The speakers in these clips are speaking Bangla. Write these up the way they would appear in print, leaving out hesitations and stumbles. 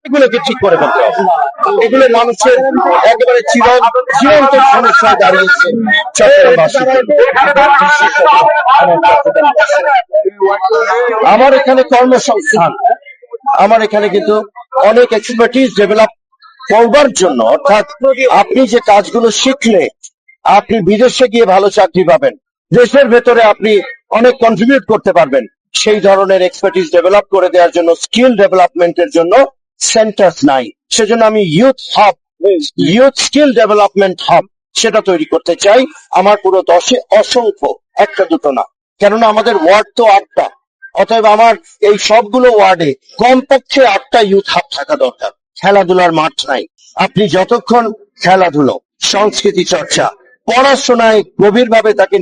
এগুলোকে ঠিক করে ফেলতে হবে। এগুলো মানুষের একেবারে চিরন্তন সমস্যায় দাঁড়িয়েছে চট্টগ্রামবাসী। আমার এখানে কর্মসংস্থান, আমার এখানে কিন্তু অনেক এক্সপার্টিস ডেভেলপ করবার জন্য, অর্থাৎ আপনি যে কাজগুলো শিখলে আপনি বিদেশে গিয়ে ভালো চাকরি পাবেন, দেশের ভেতরে আপনি অনেক কন্ট্রিবিউট করতে পারবেন, সেই ধরনের এক্সপার্টিস ডেভেলপ করে দেওয়ার জন্য, স্কিল ডেভেলপমেন্টের জন্য সেন্টার নাই। সেজন্য আমি ইউথ স্কিল ডেভেলপমেন্ট হাব সেটা তৈরি করতে চাই। আমার পুরো 10-এ অসংখ্য, একটা দুটো না, কেননা আমাদের ওয়ার্ড তো 8টা, অতএব আমার এই সবগুলো ওয়ার্ডে কমপক্ষে 8টা ইউথ হাব থাকা দরকার। খেলাধুলার মাঠ নাই, আপনি যতক্ষণ খেলাধুলো, সংস্কৃতি চর্চা, পড়াশোনায় গভীরভাবে তাকে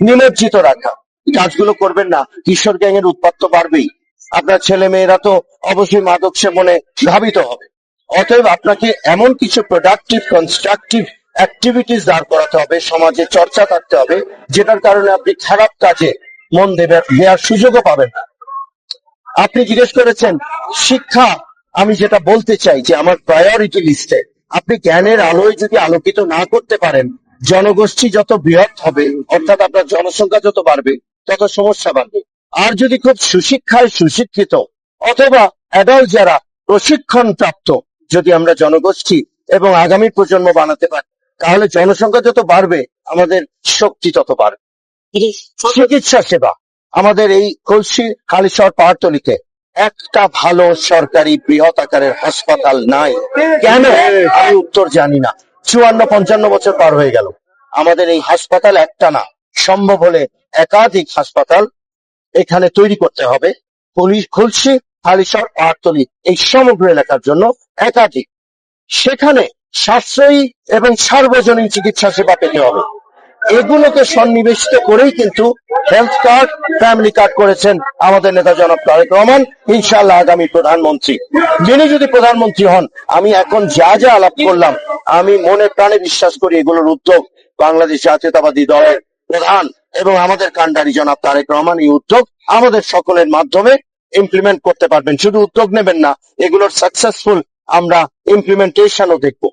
নিমজ্জিত রাখা কাজগুলো করবেন না, কিশোর গ্যাংয়ের উৎপাত তো বাড়বেই। আপনার ছেলে মেয়েরা তো অবশ্যই মাদক সেবনে ধাবিত হবে। অতএব আপনাকে এমন কিছু প্রোডাক্টিভ কনস্ট্রাকটিভ অ্যাক্টিভিটিস দাঁড় করাতে হবে, সমাজে চর্চা থাকতে হবে, যেটার কারণে আপনি খারাপ কাজে মন দেওয়ার সুযোগও পাবেন না। আপনি জিজ্ঞেস করেছেন শিক্ষা, আমি যেটা বলতে চাই যে আমার প্রায়োরিটি লিস্টে আপনি জ্ঞানের আলোয় যদি আলোকিত না করতে পারেন, জনগোষ্ঠী যত বৃহৎ হবে, অর্থাৎ আপনার জনসংখ্যা যত বাড়বে তত সমস্যা বাড়বে। আর যদি খুব সুশিক্ষায় সুশিক্ষিত অথবা অ্যাডাল্ট যারা প্রশিক্ষণ প্রাপ্ত যদি আমরা জনগোষ্ঠী এবং আগামী প্রজন্ম বানাতে পারি, তাহলে জনসংখ্যা যত বাড়বে আমাদের শক্তি তত বাড়বে। চিকিৎসা সেবা, আমাদের এই কলসি হালিশহর পাহাড়তলিতে একটা ভালো সরকারি বৃহৎ আকারের হাসপাতাল নাই। কেন? আমি উত্তর জানি না। 54-55 বছর পার হয়ে গেল, আমাদের এই হাসপাতাল একটা না, সম্ভব হলে একাধিক হাসপাতাল এখানে তৈরি করতে হবে। কলসি হালিশহর পাহাড়তলি এই সমগ্র এলাকার জন্য একাধিক, সেখানে সাশ্রয়ী এবং সার্বজনীন চিকিৎসা সেবা পেতে হবে। এগুলোকে সন্নিবেশিত করেই কিন্তু হেলথ কার্ড, ফ্যামিলি কার্ড করেছেন আমাদের নেতা জনাব তারেক রহমান, ইনশাআল্লাহ আগামী প্রধানমন্ত্রী। যিনি যদি প্রধানমন্ত্রী হন, আমি এখন যা যা আলাপ করলাম, আমি মনে প্রাণে বিশ্বাস করি এগুলোর উদ্যোগ বাংলাদেশ জাতীয়তাবাদী দলের প্রধান এবং আমাদের কান্ডারি জনাব তারেক রহমান এই উদ্যোগ আমাদের সকলের মাধ্যমে ইমপ্লিমেন্ট করতে পারবেন। শুধু উদ্যোগ নেবেন না, এগুলোর সাকসেসফুল আমরা ইমপ্লিমেন্টেশনও দেখবো।